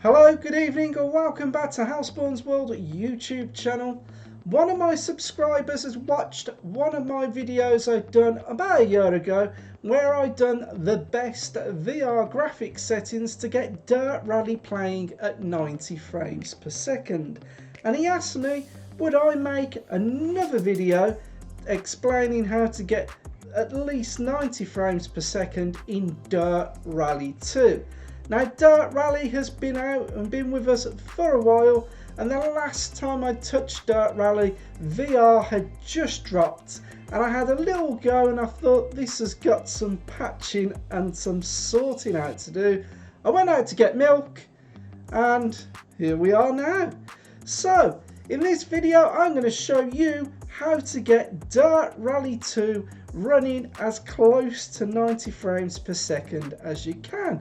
Hello, good evening, or welcome back to Houseborn's World YouTube channel. One of my subscribers has watched one of my videos I've done about a year ago where I've done the best VR graphics settings to get Dirt Rally playing at 90 frames per second. And he asked me, would I make another video explaining how to get at least 90 frames per second in Dirt Rally 2. Now, Dirt Rally has been out and been with us for a while, and the last time I touched Dirt Rally, VR had just dropped, and I had a little go and I thought this has got some patching and some sorting out to do. I went out to get milk, and here we are now. So, in this video, I'm going to show you how to get Dirt Rally 2 running as close to 90 frames per second as you can.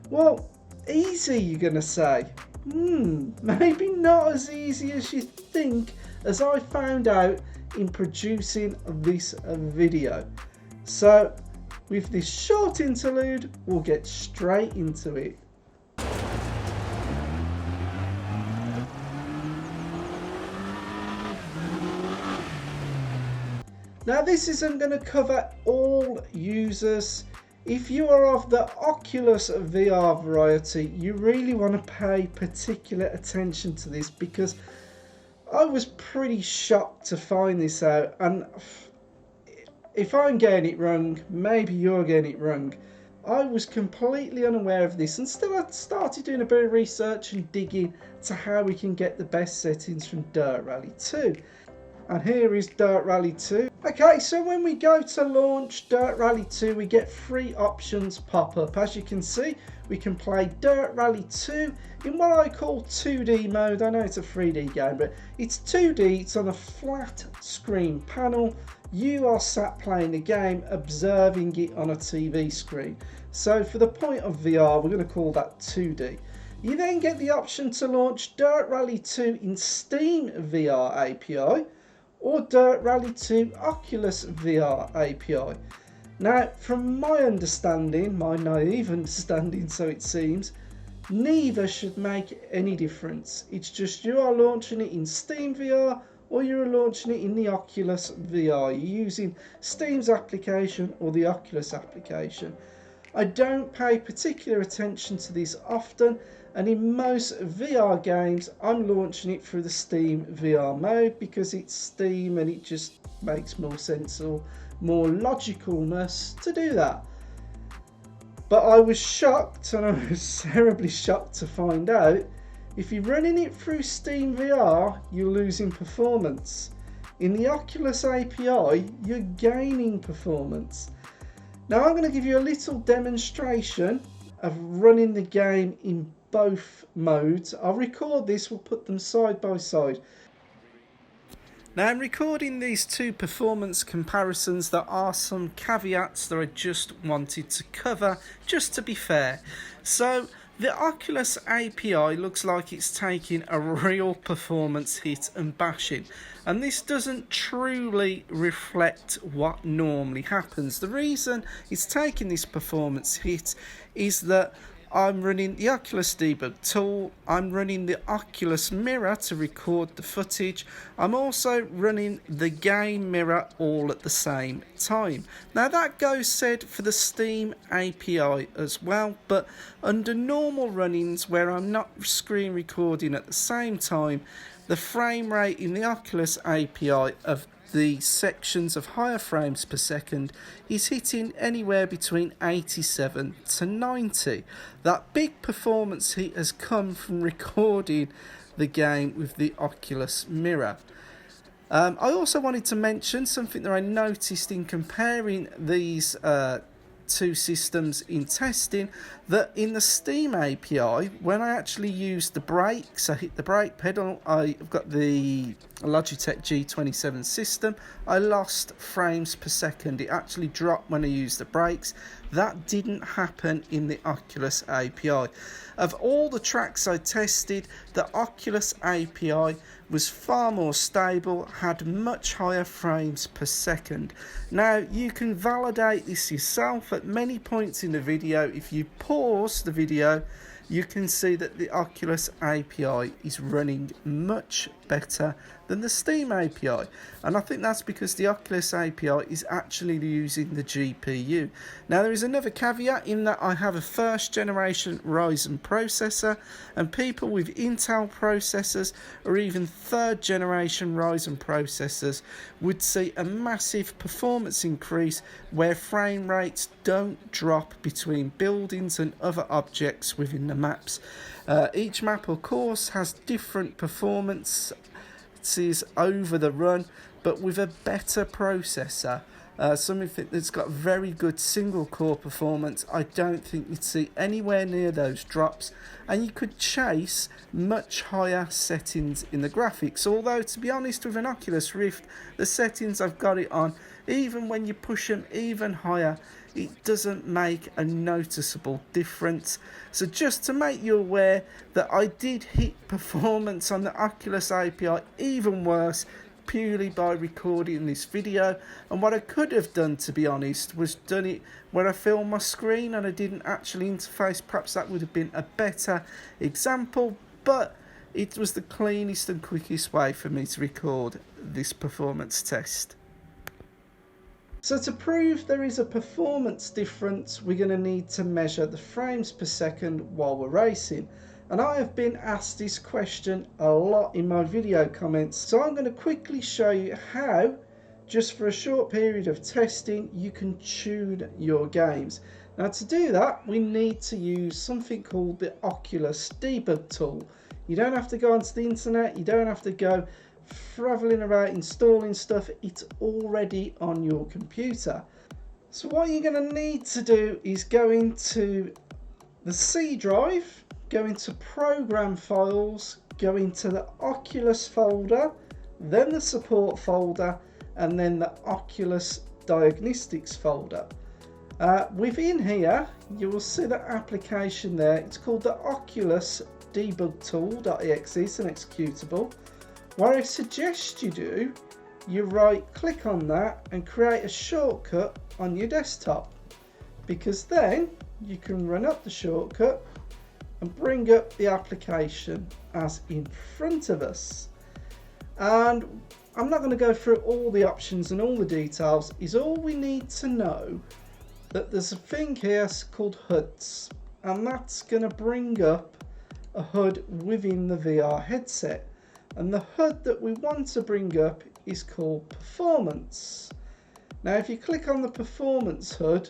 Well, easy, you're going to say. Maybe not as easy as you think, as I found out in producing this video. So, with this short interlude, we'll get straight into it. Now, this isn't going to cover all users. If you are of the Oculus VR variety, you really want to pay particular attention to this, because I was pretty shocked to find this out, and if I'm getting it wrong, maybe you're getting it wrong. I was completely unaware of this, and still I started doing a bit of research and digging to how we can get the best settings from Dirt Rally 2. And here is Dirt Rally 2. Okay, so when we go to launch Dirt Rally 2, we get three options pop up. As you can see, we can play Dirt Rally 2 in what I call 2D mode. I know it's a 3D game, but it's 2D. It's on a flat screen panel. You are sat playing the game, observing it on a TV screen. So for the point of VR, we're going to call that 2D. You then get the option to launch Dirt Rally 2 in Steam VR API, or Dirt Rally 2 Oculus VR API. Now, from my understanding, my naive understanding, so it seems, neither should make any difference. It's just you are launching it in Steam VR, or you're launching it in the Oculus VR. You're using Steam's application or the Oculus application. I don't pay particular attention to this often, and in most VR games I'm launching it through the Steam VR mode because it's Steam and it just makes more sense or more logicalness to do that. But I was shocked, and I was terribly shocked to find out, if you're running it through Steam VR, you're losing performance. In the Oculus API, you're gaining performance. Now I'm going to give you a little demonstration of running the game in both modes. I'll record this, we'll put them side by side. Now I'm recording these two performance comparisons. There are some caveats that I just wanted to cover, just to be fair. So the Oculus API looks like it's taking a real performance hit and bashing, and this doesn't truly reflect what normally happens. The reason it's taking this performance hit is that I'm running the Oculus Debug tool, I'm running the Oculus mirror to record the footage, I'm also running the game mirror all at the same time. Now that goes said for the Steam API as well, but under normal runnings where I'm not screen recording at the same time, the frame rate in the Oculus API of the sections of higher frames per second is hitting anywhere between 87 to 90. That big performance hit has come from recording the game with the Oculus mirror. I also wanted to mention something that I noticed in comparing these two systems in testing, that in the Steam API, when I actually use the brakes, I hit the brake pedal, I've got the Logitech G27 system, I lost frames per second. It actually dropped when I used the brakes. That didn't happen in the Oculus API. Of all the tracks I tested, the Oculus API was far more stable, had much higher frames per second. Now you can validate this yourself at many points in the video. If you pause the video, you can see that the Oculus API is running much better than the Steam API, and I think that's because the Oculus API is actually using the GPU. Now there is another caveat in that I have a first generation Ryzen processor, and people with Intel processors or even third generation Ryzen processors would see a massive performance increase where frame rates don't drop between buildings and other objects within the maps. Each map of course has different performance over the run, but with a better processor, something that's got very good single core performance, I don't think you'd see anywhere near those drops, and you could chase much higher settings in the graphics. Although to be honest, with an Oculus Rift, the settings I've got it on, even when you push them even higher, it doesn't make a noticeable difference. So just to make you aware that I did hit performance on the Oculus API even worse purely by recording this video, and what I could have done, to be honest, was done it where I filmed my screen and I didn't actually interface. Perhaps that would have been a better example, but it was the cleanest and quickest way for me to record this performance test. So to prove there is a performance difference, we're going to need to measure the frames per second while we're racing. And I have been asked this question a lot in my video comments, so I'm going to quickly show you how, just for a short period of testing, you can tune your games. Now to do that, we need to use something called the Oculus debug tool. You don't have to go onto the internet, you don't have to go traveling around installing stuff, it's already on your computer. So what you're going to need to do is go into the C drive, go into program files, go into the Oculus folder, then the support folder, and then the Oculus diagnostics folder. Within here you will see the application there. It's called the Oculus debug tool.exe. It's an executable. What I suggest you do, you right click on that and create a shortcut on your desktop, because then you can run up the shortcut and bring up the application as in front of us. And I'm not going to go through all the options and all the details. Is all we need to know that there's a thing here called HUDs, and that's going to bring up a HUD within the VR headset. And the HUD that we want to bring up is called Performance. Now if you click on the Performance HUD,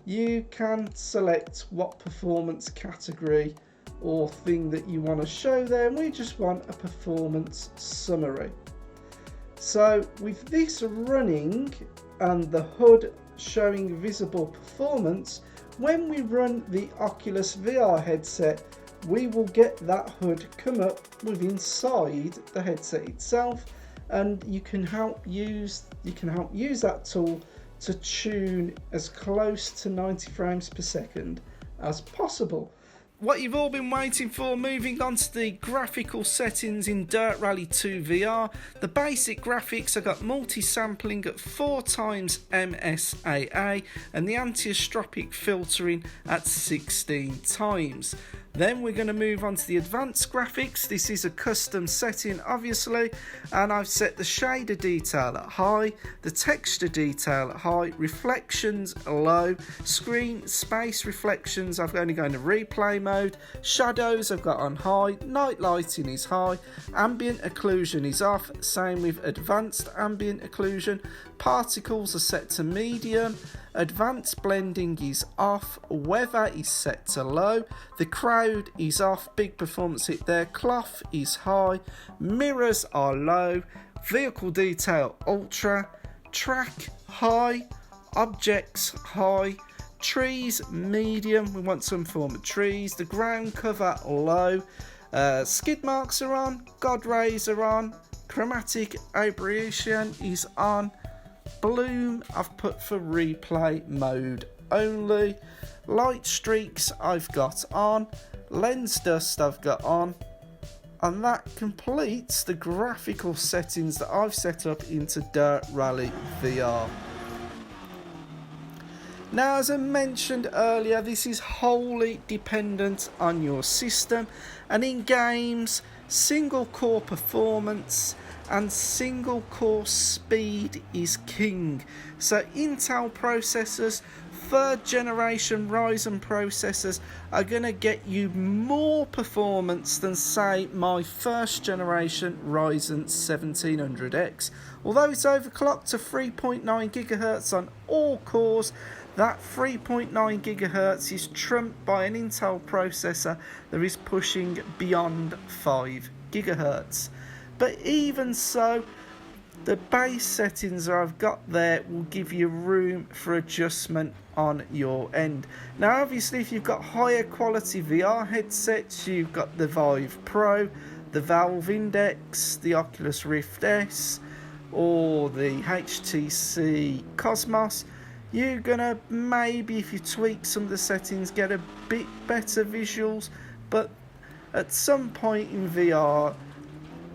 you can select what performance category or thing that you want to show there, and we just want a performance summary. So with this running and the HUD showing visible performance, when we run the Oculus VR headset, we will get that HUD come up with inside the headset itself, and you can help use that tool to tune as close to 90 frames per second as possible. What you've all been waiting for, moving on to the graphical settings in Dirt Rally 2 VR. The basic graphics, I got multi-sampling at 4x MSAA and the anti-estropic filtering at 16 times. Then we're going to move on to the advanced graphics. This is a custom setting obviously, and I've set the shader detail at high, the texture detail at high, reflections low, screen space reflections I've only got in replay mode, shadows I've got on high, night lighting is high, ambient occlusion is off, same with advanced ambient occlusion, particles are set to medium, advanced blending is off, weather is set to low, the crowd is off, big performance hit there, cloth is high, mirrors are low, vehicle detail ultra, track high, objects high, trees medium, we want some form of trees, the ground cover low, skid marks are on, god rays are on, chromatic aberration is on, bloom I've put for replay mode only, light streaks I've got on, lens dust I've got on, and that completes the graphical settings that I've set up into Dirt Rally VR. Now, as I mentioned earlier, this is wholly dependent on your system, and in games, single core performance and single core speed is king. So Intel processors, 3rd generation Ryzen processors are going to get you more performance than, say, my 1st generation Ryzen 1700X. Although it's overclocked to 3.9 GHz on all cores, that 3.9 GHz is trumped by an Intel processor that is pushing beyond 5 GHz. But even so, the base settings that I've got there will give you room for adjustment on your end. Now obviously, if you've got higher quality VR headsets, you've got the Vive Pro, the Valve Index, the Oculus Rift S, or the HTC Cosmos, you're gonna maybe, if you tweak some of the settings, get a bit better visuals. But at some point in VR,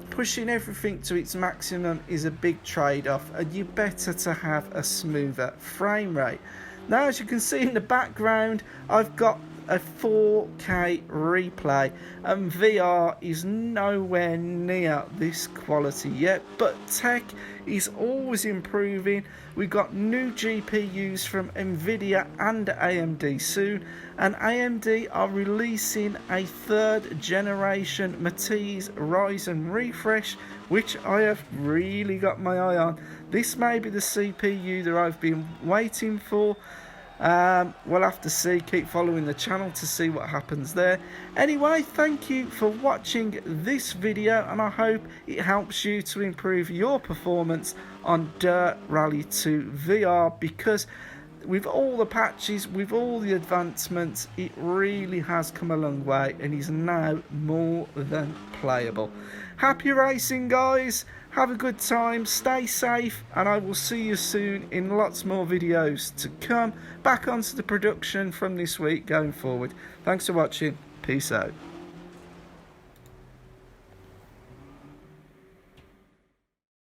pushing everything to its maximum is a big trade-off, and you're better to have a smoother frame rate. Now, as you can see in the background, I've got a 4K replay, and VR is nowhere near this quality yet, but tech is always improving. We've got new GPUs from Nvidia and AMD soon, and AMD are releasing a 3rd generation Mhz Ryzen refresh, which I have really got my eye on. This may be the CPU that I've been waiting for. We'll have to see. Keep following the channel to see what happens there. Anyway, thank you for watching this video, and I hope it helps you to improve your performance on Dirt Rally 2 VR, because with all the patches, with all the advancements, it really has come a long way and is now more than playable. Happy racing, guys. Have a good time, stay safe, and I will see you soon in lots more videos to come. Back onto the production from this week going forward. Thanks for watching. Peace out.